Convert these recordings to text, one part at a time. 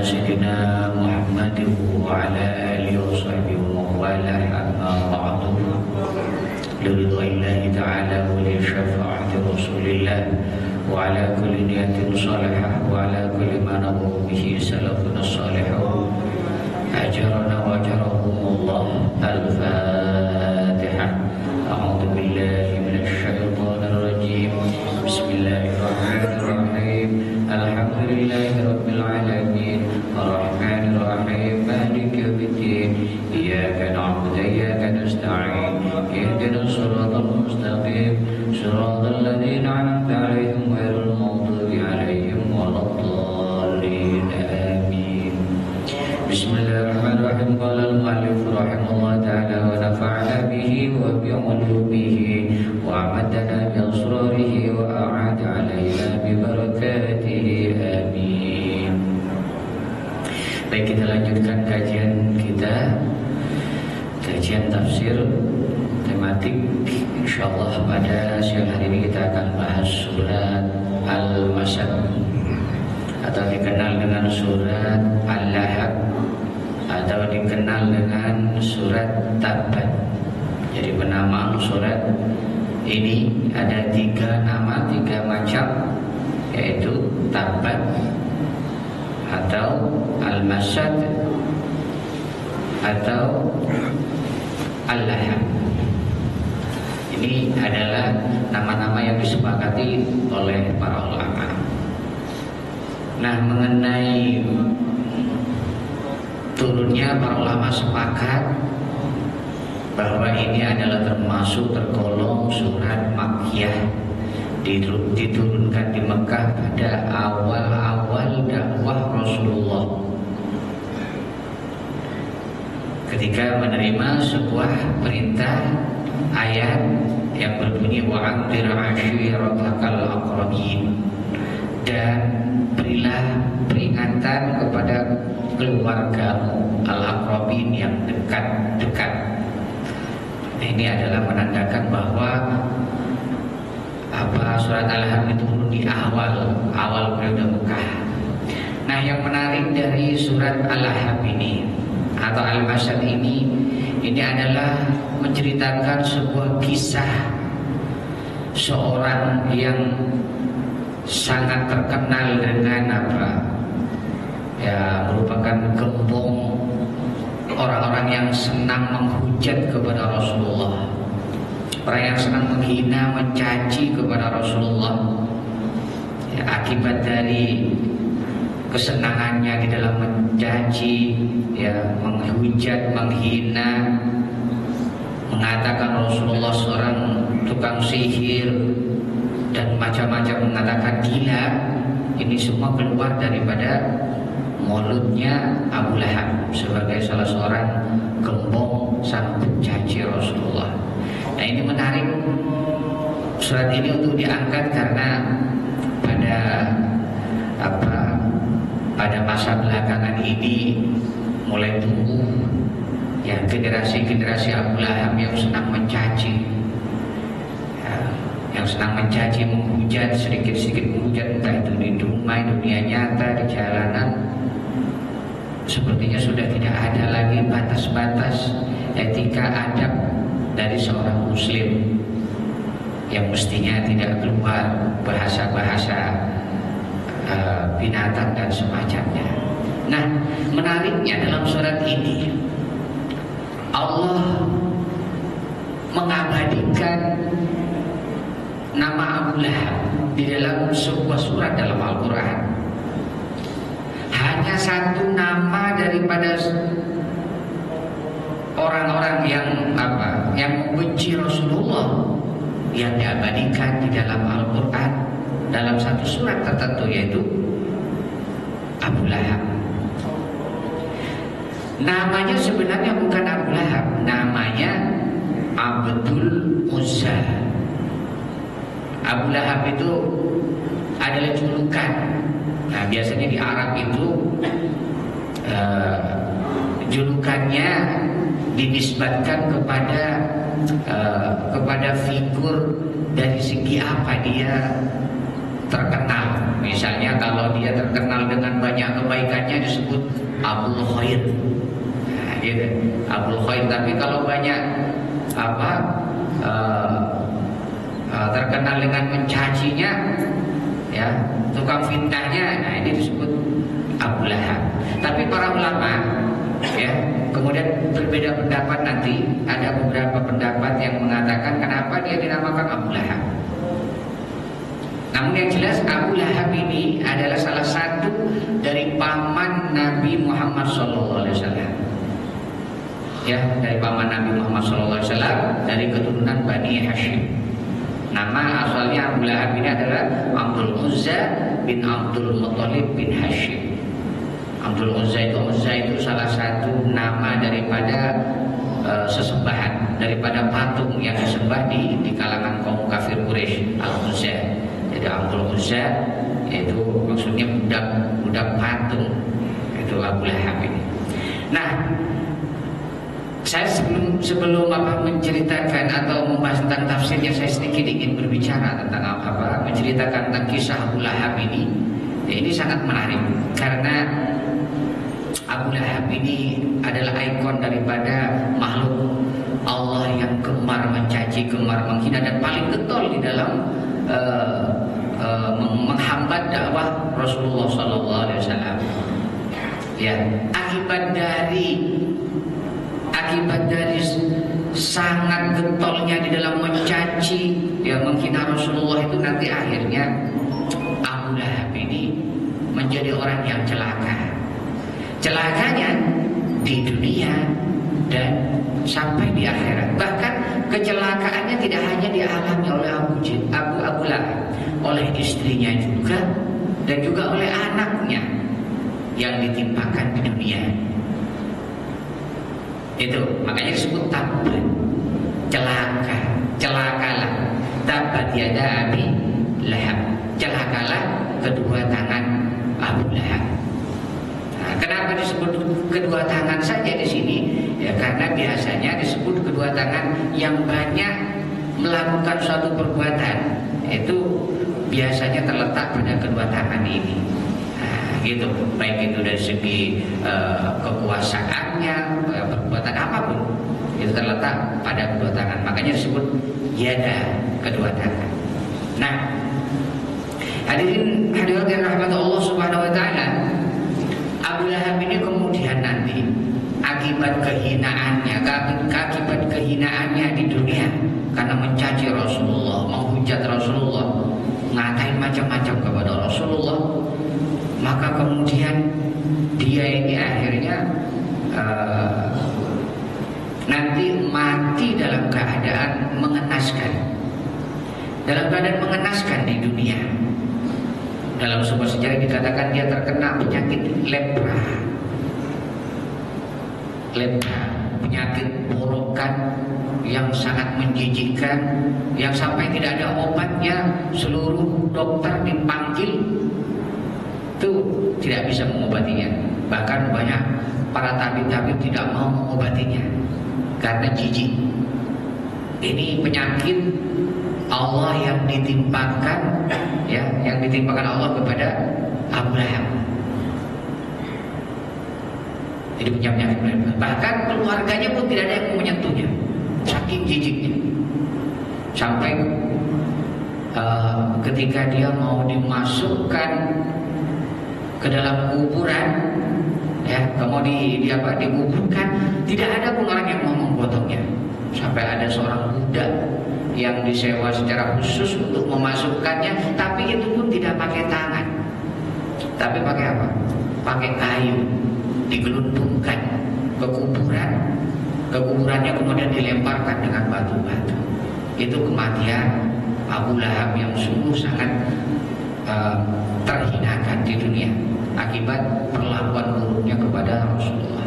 Sayyidina Muhammad wa ala alihi wa sahbihi wa wala amma ba'du lillahi ta'ala wa li syafa'ati rasulillah wa ala kulli niyatin salihah wa ala kulli ma nabu bihi salafuna salihun ajarana wa ajarahumullah. Al-Fatihah. A'udhu billahi minasy syaithanir rajim. Bismillahirrahmanirrahim. Alhamdulillahi rabbil alamin. Ar-Rahmanir Rahim. Maliki yaumiddin. Iyyaka na'budu wa iyyaka nasta'in. Ihdinas siratal mustaqim. Siratal ladzina an'amta 'alaihim ghairil maghdubi 'alaihim waladdallin. Amin. Bismillahirrahmanirrahim. Qala al-mu'allif rahimahullah ta'ala wa nafa'ana bihi wa bi 'ulumihi wa amadana bi asrarihi wa a'ada 'alaina bi barakatihi. Amin. Baik, kita lanjutkan kajian kita, kajian tafsir tematik. Insyaallah pada siang hari ini kita akan bahas surat Al-Masad atau dikenal dengan surat Al-Lahab atau dikenal dengan surat Tabbat. Jadi penamaan surat ini ada 3 nama, 3 macam, yaitu Tabbat atau Al-Masad atau Al-Lahab. Ini adalah nama-nama yang disepakati oleh para ulama. Nah, mengenai turunnya, para ulama sepakat bahwa ini adalah tergolong surat Makkiyah, diturunkan di Mekah pada awal-awal dakwah Rasulullah, ketika menerima sebuah perintah ayat yang berbunyi wa'anzir 'ashiratakal aqrabin, dan berilah peringatan kepada keluargamu al-aqrabin yang dekat-dekat. Ini adalah menandakan bahwa surat Al-Lahab itu turun di awal periode Mekah. Nah, yang menarik dari surat Al-Lahab ini atau Al-Masad ini adalah menceritakan sebuah kisah seorang yang sangat terkenal dengan merupakan gembong orang-orang yang senang menghujat kepada Rasulullah, orang yang senang menghina, mencaci kepada Rasulullah. Akibat dari kesenangannya di dalam mencaci, menghujat, menghina, mengatakan Rasulullah seorang tukang sihir dan macam-macam, mengatakan gila. Ini semua keluar daripada mulutnya Abu Lahab sebagai salah seorang gembong sang pencaci Rasulullah. Nah, ini menarik surat ini untuk diangkat karena pada masa belakangan ini mulai tumbuh generasi-generasi Abu Lahab yang senang mencaci, menghujat, sedikit-sedikit menghujat, entah itu di rumah, dunia nyata, di jalanan. Sepertinya sudah tidak ada lagi batas-batas etika adab dari seorang muslim, yang mestinya tidak keluar bahasa-bahasa binatang dan semacamnya. Nah, menariknya dalam surat ini Allah mengabadikan nama Abu Lahab di dalam sebuah surat dalam Al-Quran. Hanya satu nama daripada orang-orang yang membenci Rasulullah yang diabadikan di dalam Al-Quran dalam satu surat tertentu, yaitu Abu Lahab. Namanya sebenarnya bukan Abu Lahab, namanya Abdul Uzza. Abu Lahab itu adalah julukan. Nah, biasanya di Arab itu julukannya dinisbatkan kepada figur dari segi apa dia terkenal. misalnya kalau dia terkenal dengan banyak kebaikannya disebut Abul Khair. Nah, gitu. Abul Khair. Tapi kalau banyak terkenal dengan mencacinya, ya, tukang fitnahnya, nah ini disebut Abu Lahab. Tapi para ulama, ya, kemudian berbeda pendapat nanti. Ada beberapa pendapat yang mengatakan kenapa dia dinamakan Abu Lahab. Namun yang jelas Abu Lahab ini adalah salah satu dari paman Nabi Muhammad SAW. Ya, dari paman Nabi Muhammad SAW, dari keturunan Bani Hashim. Nama asalnya Abu Lahab ini adalah Abdul Uzza bin Abdul Muttalib bin Hashim. Abdul Uzza itu salah satu nama daripada sesembahan, daripada patung yang disembah di kalangan kaum kafir Quraisy, Al-Uzza. Jadi Abdul Uzza itu maksudnya budak patung, itu Abu Lahab ini. Nah, saya sebelum menceritakan atau membahas tentang tafsirnya, saya sedikit ingin berbicara tentang menceritakan tentang kisah Abu Lahab ini. Ya, ini sangat menarik karena Abu Lahab ini adalah ikon daripada makhluk Allah yang gemar mencaci, gemar menghina, dan paling getol di dalam menghambat dakwah Rasulullah SAW. Ya, akibat dari sangat getolnya di dalam mencaci, ya, menghina Rasulullah itu, nanti akhirnya Abu Lahab ini menjadi orang yang celaka. Celakanya di dunia dan sampai di akhirat. Bahkan kecelakaannya tidak hanya dialami oleh Abu Lahab, oleh istrinya juga, dan juga oleh anaknya yang ditimpakan di dunia. Itu makanya disebut tabbat, celakalah, tabbat yada Abi Lahab, celakalah kedua tangan Abu Lahab. Nah, kenapa disebut kedua tangan saja di sini? Ya, karena biasanya disebut kedua tangan yang banyak melakukan suatu perbuatan, itu biasanya terletak pada kedua tangan ini. Gitu, baik itu dari segi kekuasaannya, perbuatan apapun, itu terletak pada kedua tangan. Makanya disebut yada, kedua tangan. Nah, hadirin hadirat yang rahmat Allah Subhanahu wa taala, Abu Lahab ini kemudian nanti akibat kehinaannya di dunia karena mencaci Rasulullah, menghujat Rasulullah, ngatain macam-macam kepada Rasulullah, maka kemudian dia ini akhirnya nanti mati dalam keadaan mengenaskan di dunia. Dalam sebuah sejarah dikatakan dia terkena penyakit lepra, penyakit borokan yang sangat menjijikkan, yang sampai tidak ada obatnya. Seluruh dokter dipanggil, itu tidak bisa mengobatinya. Bahkan banyak para tabib-tabib tidak mau mengobatinya karena jijik. Ini penyakit Allah yang ditimpakan, ya, yang ditimpakan Allah kepada Abu Lahab. Jadi punya penyakit. Bahkan keluarganya pun tidak ada yang mau menyentuhnya, saking jijiknya. Sampai ketika dia mau dimasukkan ke dalam kuburan, ya, kemudian dikuburkan, tidak ada pun orang yang mau memotongnya. Sampai ada seorang budak yang disewa secara khusus untuk memasukkannya, tapi itu pun tidak pakai tangan, tapi pakai apa? Pakai kayu, digelundungkan ke kuburan, kuburannya kemudian dilemparkan dengan batu-batu. Itu kematian Abu Lahab yang sungguh sangat terhinakan di dunia akibat perlakuan buruknya kepada Rasulullah.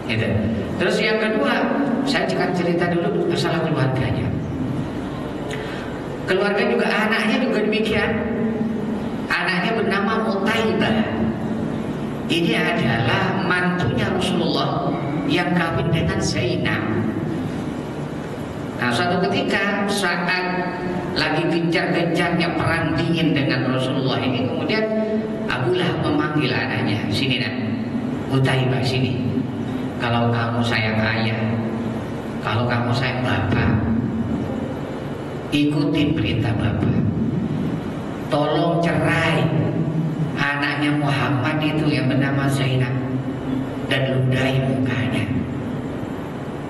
Gitu. Terus yang kedua, saya akan cerita dulu masalah keluarganya. Keluarga juga, anaknya juga demikian. Anaknya bernama Mutaibah. Ini adalah mantunya Rasulullah yang kawin dengan Zainab. Nah, suatu ketika saat lagi gencar-gencarnya perang dingin dengan Rasulullah ini, kemudian Abu Lahab memanggil anaknya, sini nak, Utaibah sini. Kalau kamu sayang ayah, kalau kamu sayang bapak, ikutin perintah bapak. Tolong cerai anaknya Muhammad itu yang bernama Zainab dan ludahi mukanya.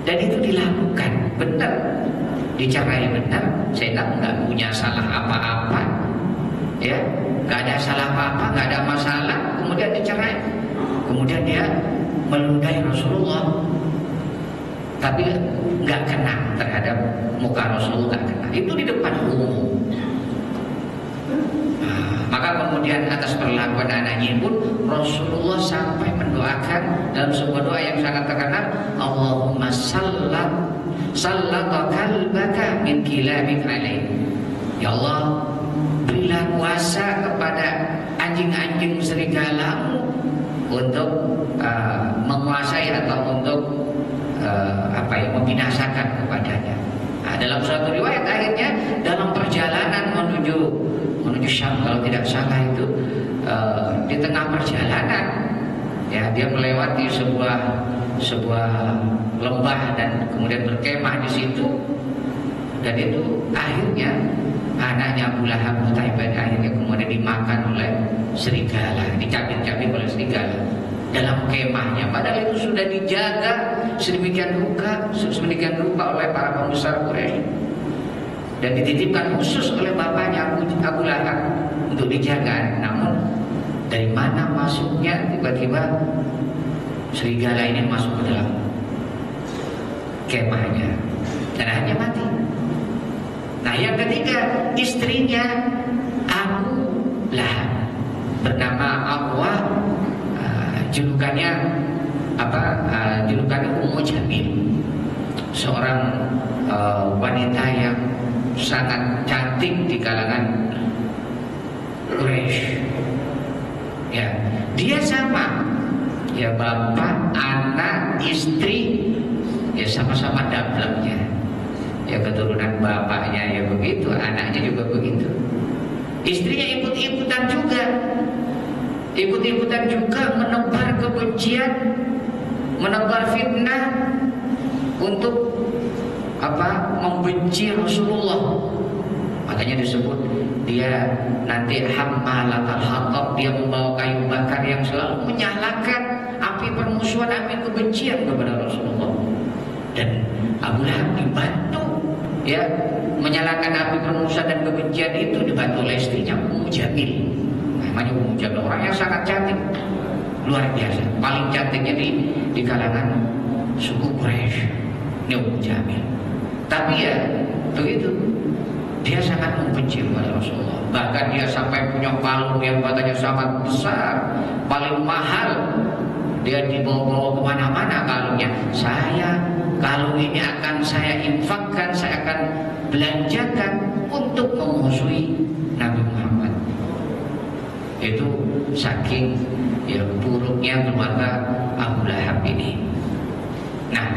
Dan itu dilakukan, benar, dicerai benar. Zainab nggak punya salah apa-apa, ya, nggak ada salah apa-apa, nggak ada masalah. Kemudian dicerai, kemudian dia meludahi Rasulullah, tapi nggak kena terhadap muka Rasulullah, nggak kena. Itu di depan umum. Maka kemudian atas perlakuan anaknya pun Rasulullah sampai mendoakan dalam sebuah doa yang sangat terkenal, Allahumma sallata kalbaka min kilabik alaih. Ya Allah, berilah kuasa kepada anjing-anjing serigalamu untuk menguasai atau untuk membinasakan kepadanya. Nah, dalam suatu riwayat akhirnya dalam perjalanan menuju Syam, kalau tidak salah itu di tengah perjalanan, ya, dia melewati sebuah lembah dan kemudian berkemah di situ, dan itu akhirnya anaknya Abu Lahab Utaibah akhirnya kemudian dimakan oleh serigala, dicabik-cabik oleh serigala dalam kemahnya. Padahal itu sudah dijaga sedemikian rupa oleh para pembesar Quraisy dan dititipkan khusus oleh bapaknya Abu Lahab untuk dijaga. Namun dari mana masuknya tiba-tiba serigala ini masuk ke dalam kemahnya dan akhirnya mati. Nah, yang ketiga, istrinya Abu Lahab bernama Aqwa, julukannya Ummu Jamil, seorang wanita yang sangat cantik di kalangan Quraisy. Ya, dia sama, ya, bapak, anak, istri, ya sama-sama dableknya. Ya, keturunan bapaknya ya begitu, anaknya juga begitu. Istrinya ikut-ikutan juga menebar kebencian, menebar fitnah untuk membenci Rasulullah. Makanya disebut dia nanti hammalatal hatab, dia membawa kayu bakar yang selalu menyalakan api permusuhan, api kebencian kepada Rasulullah. Dan Abu Lahab dibantu, ya, menyalakan api permusuhan dan kebencian itu dibantu oleh istrinya Ummu Jamil. Namanya Ummu Jamil, orang yang sangat cantik, luar biasa, paling cantiknya di kalangan suku Quraisy, ini Ummu Jamil. Tapi ya begitu, dia sangat membenci kepada Rasulullah. Bahkan dia sampai punya kalung yang katanya sangat besar, paling mahal. Dia dibawa-bawa kemana-mana kalungnya. Kalung ini akan saya infakkan, saya akan belanjakan untuk memusuhi Nabi Muhammad. Itu saking ya buruknya keluarga Abu Lahab ini. Nah,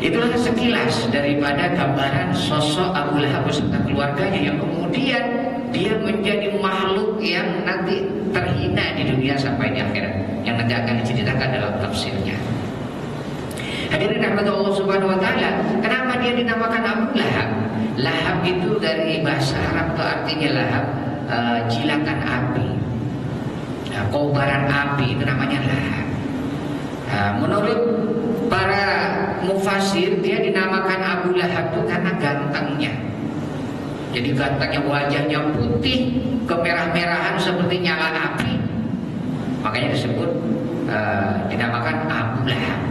itulah sekilas daripada gambaran sosok Abu Lahab beserta keluarganya yang kemudian dia menjadi makhluk yang nanti terhina di dunia sampai di akhirat, yang nanti akan diceritakan dalam tafsirnya. Hadirin rahmat Allah Subhanahu wa taala, kenapa dia dinamakan Abu Lahab? Lahab itu dari bahasa Arab itu artinya lahab, jilakan api. Kobaran api itu namanya lahab. Menurut para mufasir, dia dinamakan Abu Lahab itu karena gantengnya. Jadi gantengnya, wajahnya putih kemerah-merahan seperti nyala api, makanya disebut dinamakan Abu Lahab.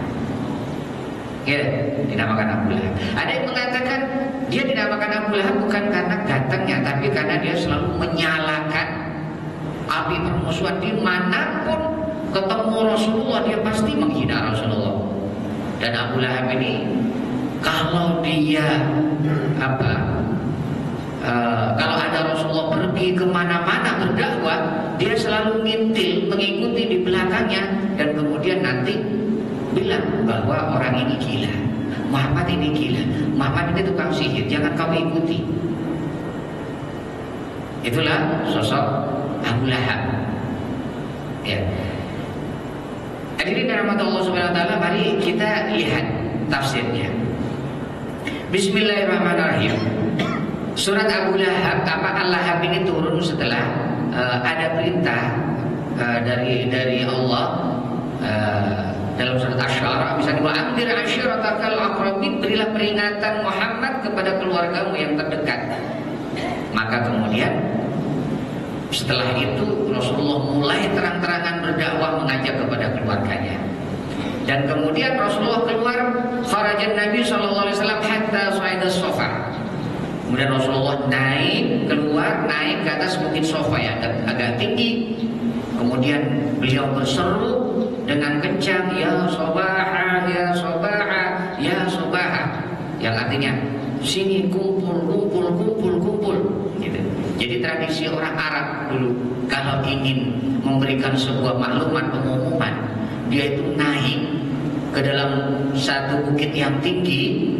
Ya, dinamakan Abu Lahab. Ada yang mengatakan dia dinamakan Abu Lahab bukan karena gantengnya, tapi karena dia selalu menyalakan api permusuhan. Dimanapun ketemu Rasulullah, dia pasti menghina Rasulullah. Dan Abu Lahab ini kalau dia kalau ada Rasulullah pergi kemana-mana berdakwah, dia selalu ngintil, mengikuti di belakangnya, dan kemudian nanti bilang bahwa orang ini gila, Muhammad ini gila, Muhammad ini tukang sihir, jangan kau ikuti. Itulah sosok Abu Lahab. Ya. Hadirin rahmat Allah Subhanahu wa taala, mari kita lihat tafsirnya. Bismillahirrahmanirrahim. Surat Abu Lahab, Al-Lahab ini turun setelah ada perintah dari Allah dalam surat Asy-Syu'ara, misalnya wa anzir ashiratakal aqrabin, berilah peringatan Muhammad kepada keluargamu yang terdekat. Maka kemudian setelah itu Rasulullah mulai terang-terangan berdakwah, mengajak kepada keluarganya. Dan kemudian Rasulullah keluar, kharajan Nabi sallallahu alaihi wasallam hatta sa'ida Shafa. Kemudian Rasulullah naik ke atas bukit Shafa yang agak tinggi. Kemudian beliau berseru dengan kencang, ya Sabaha, ya Sabaha, ya Sabaha, yang artinya sini kumpul gitu. Jadi tradisi orang Arab dulu kalau ingin memberikan sebuah maklumat, pengumuman, dia itu naik ke dalam satu bukit yang tinggi,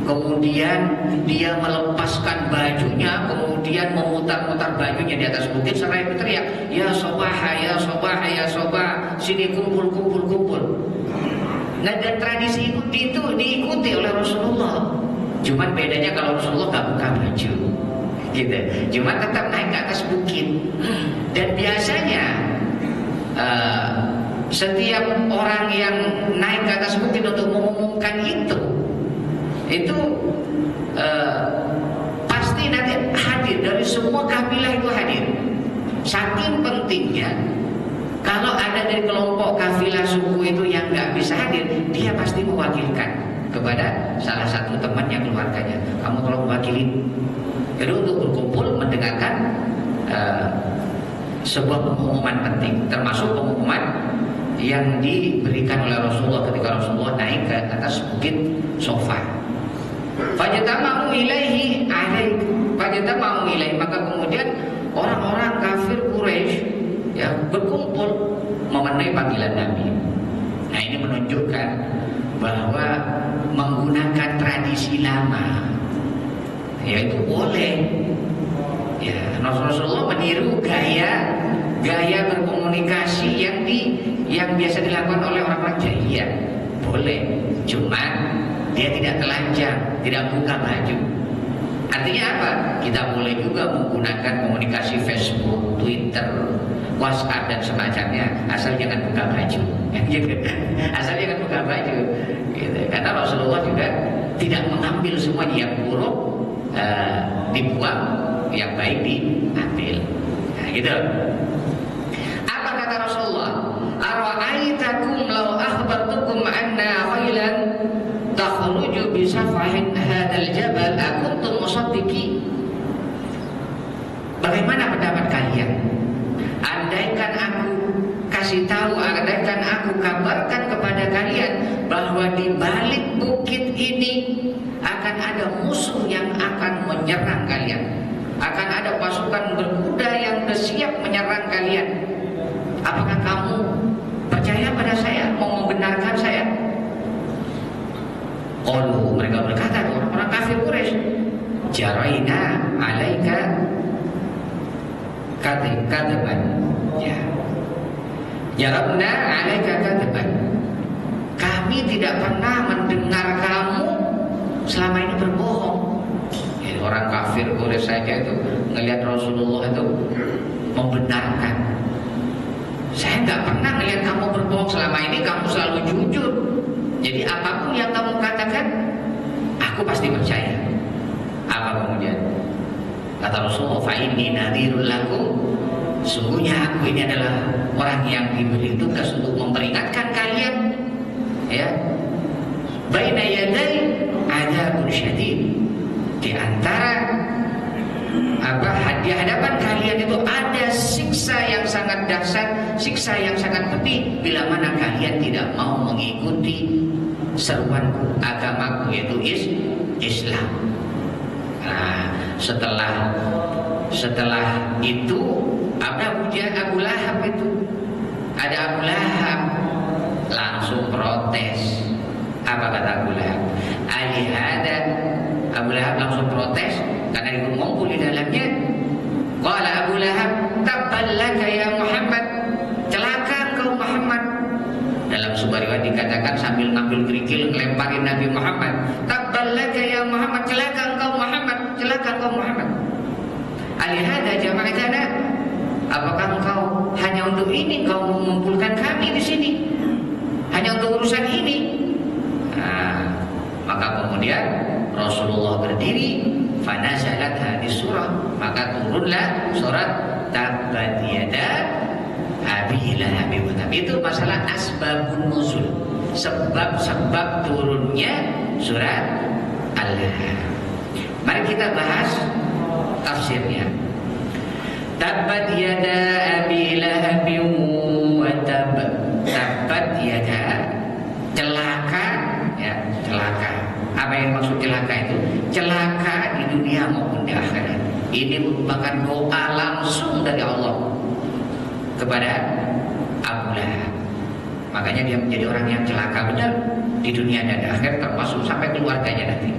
kemudian dia melepaskan bajunya, kemudian memutar-mutar bajunya di atas bukit sampai berteriak, ya Sabaha, ya Sabaha, ya Sabaha, sini kumpul. Nah, dan tradisi itu diikuti oleh Rasulullah. Cuman bedanya kalau Rasulullah gak buka baju, gitu. Cuman tetap naik ke atas bukit. Dan biasanya setiap orang yang naik ke atas bukit untuk mengumumkan itu pasti nanti hadir, dari semua kabilah itu hadir. Saking pentingnya, kalau ada dari kelompok kafilah suku itu yang nggak bisa hadir, dia pasti mewakilkan kepada salah satu temannya, keluarganya. Kamu tolong wakilin, jadi untuk berkumpul mendengarkan sebuah pengumuman penting, termasuk pengumuman yang diberikan oleh Rasulullah ketika Rasulullah naik ke atas bukit Shafa. Fajtama'u ilaihi maka kemudian orang-orang kafir Quraisy ya berkumpul memenuhi panggilan Nabi. Nah, ini menunjukkan bahwa menggunakan tradisi lama yaitu boleh. Ya, Rasulullah meniru gaya berkomunikasi yang biasa dilakukan oleh orang-orang jahiliyah. Boleh, cuman dia tidak telanjang, tidak buka baju. Artinya apa? Kita boleh juga menggunakan komunikasi Facebook, Twitter, WhatsApp dan semacamnya, asal jangan buka baju. Asal jangan buka baju. Gitu. Karena Rasulullah juga tidak mengambil semuanya yang buruk dibuang, yang baik diambil. Nah, gitu. Apa kata Rasulullah? Ara'aitakum law akhbartukum anna khailan takhruju bi safahin hadzal jabal akuntum musaddiqin. Bagaimana pendapat kalian? Andaikan aku kasih tahu, andaikan aku kabarkan kepada kalian bahwa di balik bukit ini akan ada musuh yang akan menyerang kalian, akan ada pasukan berkuda yang bersiap menyerang kalian. Apakah kamu percaya pada saya, mau membenarkan saya? Mereka berkata, orang kafir Quraisy, jaraina alaika kadzban. Ya. Jarabna alaika kadzban. Kami tidak pernah mendengar kamu selama ini berbohong. Ya, orang kafir Quraisy saja itu ngelihat Rasulullah itu membenarkan. Saya nggak pernah ngelihat kamu berbohong selama ini, kamu selalu jujur. Jadi apapun yang kamu katakan, aku pasti percaya. Apa kemudian? Kata Rasulullah, fa inni nadhirul lakum. Sungguhnya aku ini adalah orang yang diberi tugas untuk memperingatkan kalian, ya. Baina yaday adzabun syadid. Di antara di hadapan kalian itu ada siksa yang sangat dahsyat, siksa yang sangat pedih bila mana kalian tidak mau mengikuti seruan agamaku, yaitu Islam. Nah, setelah itu ada Abu Lahab itu. Ada Abu Lahab langsung protes. Apa kata Abu Lahab? Alihada, Abu Lahab langsung protes karena itu ngumpul di dalamnya. Qala Abu Lahab, tabban laka ya Muhammad, celaka engkau Muhammad. Dalam sebuah riwayat dikatakan sambil ngambil kerikil ngelemparin Nabi Muhammad, tabban laka ya Muhammad, celaka engkau Muhammad, celaka engkau Muhammad. Alihada jama'atana, apakah engkau hanya untuk ini engkau mengumpulkan kami di sini? Hanya untuk urusan ini? Nah, maka kemudian Rasulullah berdiri, fanazalat hadis surah, maka turunlah surat tabbat yada abi lahab wa tab. Itu masalah asbabun nuzul, sebab-sebab turunnya surat Al-Lahab. Mari kita bahas tafsirnya. Tabbat yada abi lahab wa tab. Tabbat yada, celaka, ya, celaka. Apa yang maksud celaka itu? Celaka di dunia maupun di akhirat. Ini merupakan doa langsung dari Allah kepada Abu Lahab. Makanya dia menjadi orang yang celaka benar di dunia dan di akhirat, termasuk sampai keluarganya nanti.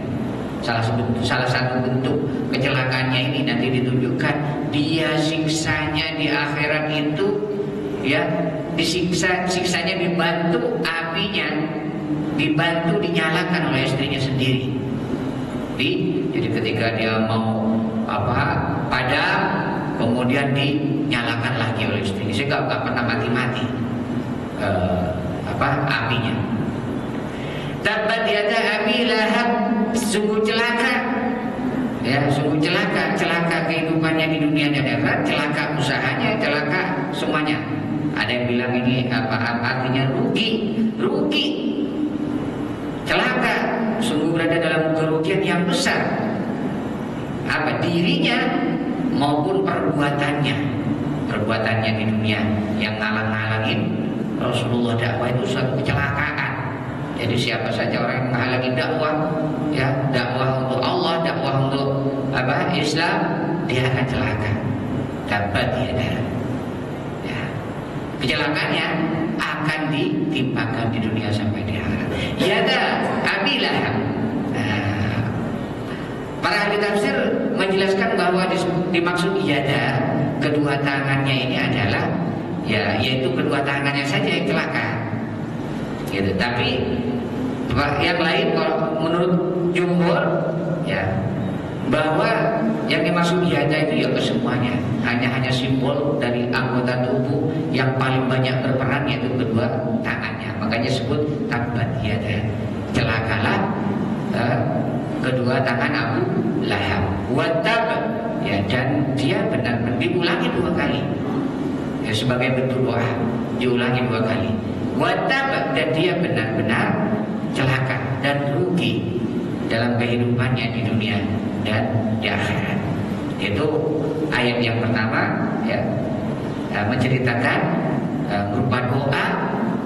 Salah satu bentuk kecelakaannya ini nanti ditunjukkan, dia siksanya di akhirat itu, ya, siksanya dibantu apinya, dibantu dinyalakan oleh istrinya sendiri. Jadi ketika dia mau padam, kemudian dinyalakan lagi oleh istrinya, sehingga nggak pernah mati-mati apinya. Tabbat yada abi lahab, sungguh celaka, ya, sungguh celaka kehidupannya di dunia dan akhirat, celaka usahanya, celaka semuanya. Ada yang bilang ini artinya rugi, celaka, sungguh berada dalam kerugian yang besar. Dirinya maupun perbuatannya di dunia yang ngalang-ngalangin Rasulullah dakwah itu suatu kecelakaan. Jadi siapa saja orang yang menghalangi dakwah, ya, dakwah untuk Allah, dakwah untuk Islam, dia akan celaka. Dapat ya. Kecelakaannya akan ditimpakan di dunia sampai di akhirat. Yada abi lahab. Para ahli tafsir menjelaskan bahwa dimaksud yada, kedua tangannya ini adalah, ya, yaitu kedua tangannya saja yang celaka. Gitu. Tapi yang lain kalau menurut jumhur, ya, bahwa yang dimaksud yada itu ya kesemuanya, hanya simbol dari anggota tubuh yang paling banyak berperan, yaitu kedua tangannya. Makanya sebut tabbat yada, celakalah kedua tangan Abu Lahab. Watab, ya, dan dia benar-benar diulangi 2 kali, ya, sebagai bentuk doa, diulangi 2 kali. Watab, dan dia benar-benar celaka dan rugi dalam kehidupannya di dunia dan di akhirat. Itu ayat yang pertama, ya, menceritakan berupa doa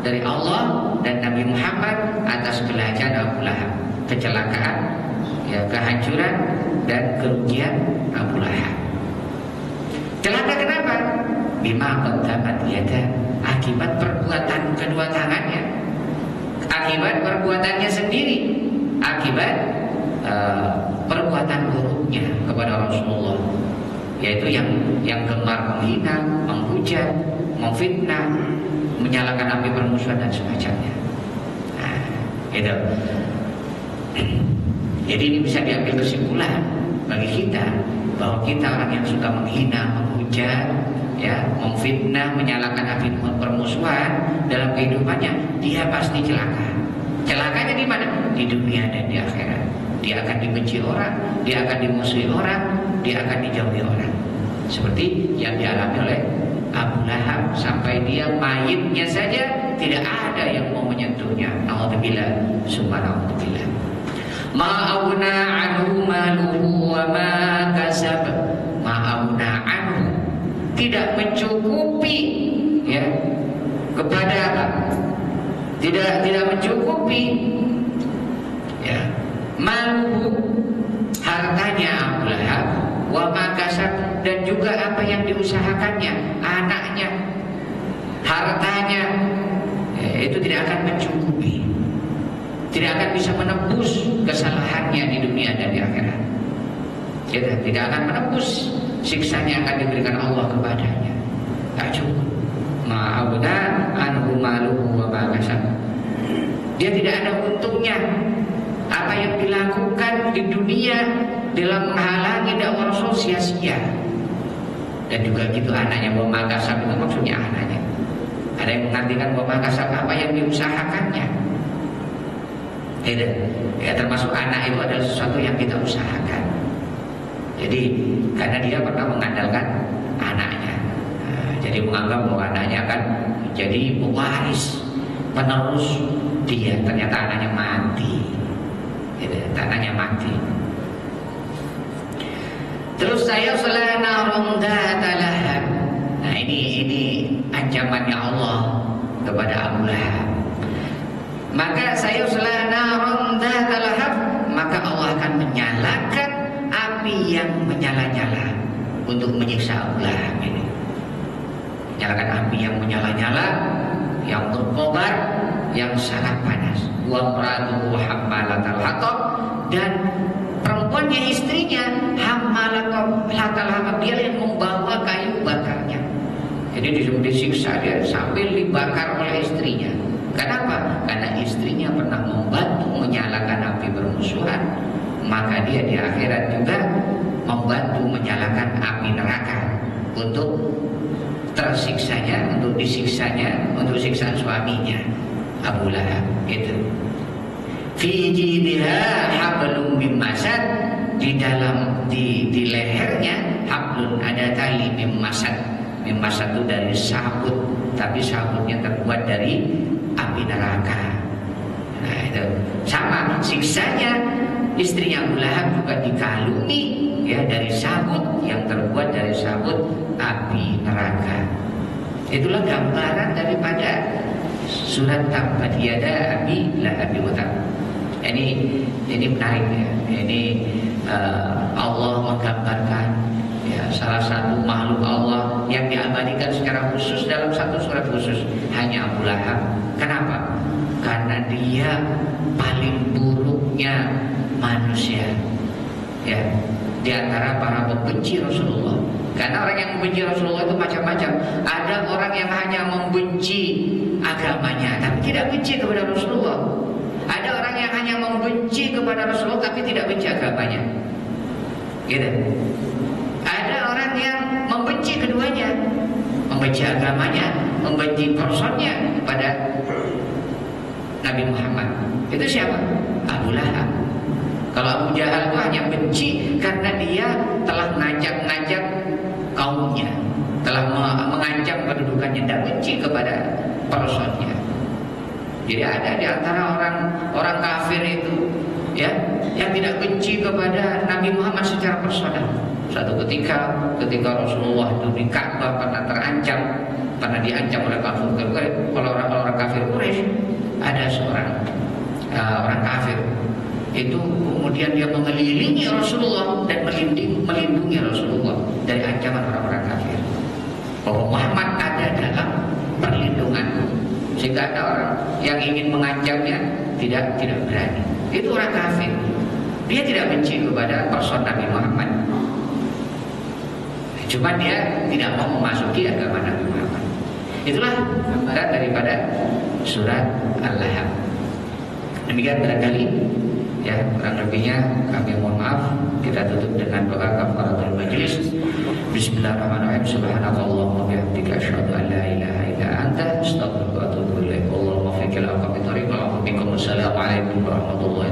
dari Allah dan Nabi Muhammad atas kelahiran Abu Lahab, kecelakaan, ya, kehancuran dan kerugian Abu Lahab. Celaka kenapa? Bima qaddamat yada, akibat perbuatan kedua tangannya, akibat perbuatannya sendiri, akibat perbuatan buruknya kepada Rasulullah, yaitu yang gemar menghina, menghujat, memfitnah, menyalakan api permusuhan dan semacamnya. Nah, gitu. Jadi ini bisa diambil kesimpulan bagi kita bahwa kita orang yang suka menghina, menghujat, ya, memfitnah, menyalakan api permusuhan dalam kehidupannya, dia pasti celaka. Celakanya di mana? Di dunia dan di akhirat. Dia akan dibenci orang, dia akan dimusuhi orang, dia akan dijauhi orang. Seperti yang dialami oleh Abu Lahab, sampai dia mayitnya saja tidak ada yang mau menyentuhnya. Na'udzubillah, summa na'udzubillah. Ma'auna anhu maluhu wa ma kasab. Ma'auna anhu, tidak mencukupi, ya, kepada apa? Tidak mencukupi, ya, maluhu, hartanya Abu Lahab, wa ma kasab, dan juga apa yang diusahakannya, anaknya, hartanya, ya, itu tidak akan mencukupi, tidak akan bisa menebus kesalahannya di dunia dan di akhirat. Tidak akan menebus siksanya akan diberikan Allah kepadanya. Tak cukup. Ma'abna anhu maluhu wa ma kasab. Dia tidak ada untungnya. Apa yang dilakukan di dunia dalam menghalangi dakwah Rasul sia-sia. Dan juga gitu anaknya, wa ma kasab itu maksudnya anaknya. Ada yang mengartikan wa ma kasab apa yang diusahakannya. Ya, termasuk anak itu adalah sesuatu yang kita usahakan. Jadi karena dia pernah mengandalkan anaknya, jadi menganggap bahwa anaknya akan menjadi pewaris, penerus dia. Ternyata anaknya mati, anaknya mati. Terus saya selana ronda talahab. Nah ini ancamannya Allah kepada Abu Lahab. Maka saya selana ronda talahab, maka Allah akan menyalakan api yang menyala-nyala untuk menyiksa Abu Lahab ini. Menyalakan api yang menyala-nyala, yang berkobar, yang sangat panas. Wa imra'atuhu hammalatal hatab, dan perempuannya, istrinya, hammalatal hatab, dia yang membawa kayu bakarnya. Jadi disebut disiksa dia sambil dibakar oleh istrinya. Kenapa? Karena istrinya pernah membantu menyalakan api bermusuhan, maka dia di akhirat juga membantu menyalakan api neraka untuk tersiksanya, untuk disiksanya, untuk siksaan suaminya Abu Lahab itu. Fi jidha hablum mim masad, di dalam di lehernya hablun, ada tali mim masad. Mim masad itu dari sabut, tapi sabutnya terbuat dari api neraka. Nah itu sama siksanya. Istrinya Abu Lahab juga dikalungi ya dari sabut yang terbuat dari sabut api neraka. Itulah gambaran daripada surat Tabbat Yada Abi Lahab wa Tab. Ini menarik ya. Ini Allah menggambarkan ya salah satu makhluk Allah yang diabadikan secara khusus dalam satu surat khusus, hanya Abu Lahab. Kenapa? Karena dia paling buruknya manusia ya di antara para pembenci Rasulullah. Karena orang yang membenci Rasulullah itu macam-macam. Ada orang yang hanya membenci agamanya tapi tidak benci kepada Rasulullah. Ada orang yang hanya membenci kepada Rasulullah tapi tidak benci agamanya. Gitu. Ada orang yang membenci keduanya, membenci agamanya, membenci personnya pada Nabi Muhammad. Itu siapa? Abu Lahab. Kalau Abu Jahal itu hanya benci karena dia telah ngajak-ngajak kaumnya, telah mengancam kedudukannya, tidak benci kepada personnya. Jadi ada di antara orang kafir itu ya yang tidak benci kepada Nabi Muhammad secara personal. Suatu ketika Rasulullah itu di Ka'bah pernah diancam oleh orang kafir Quraisy. Ada seorang orang kafir itu kemudian dia mengelilingi Rasulullah dan melindungi Rasulullah dari ancaman orang-orang kafir. Bahwa Muhammad ada dalam perlindunganku, sehingga ada orang yang ingin mengancamnya tidak berani. Itu orang kafir. Dia tidak benci kepada person Nabi Muhammad. Cuma dia tidak mau memasuki agama Nabi Muhammad. Itulah gambaran daripada surat Al-Lahab. Demikian barangkali ya, kurang lebihnya kami mohon maaf. Kita tutup dengan doa kafaratul majlis. Bismillahirrahmanirrahim. Subhanakallahumma wa bihamdika asyhadu an la ilaha illa anta astaghfiruka wa atubu ilaik. Allahumma fiqil aqwam thariq. Assalamualaikum warahmatullahi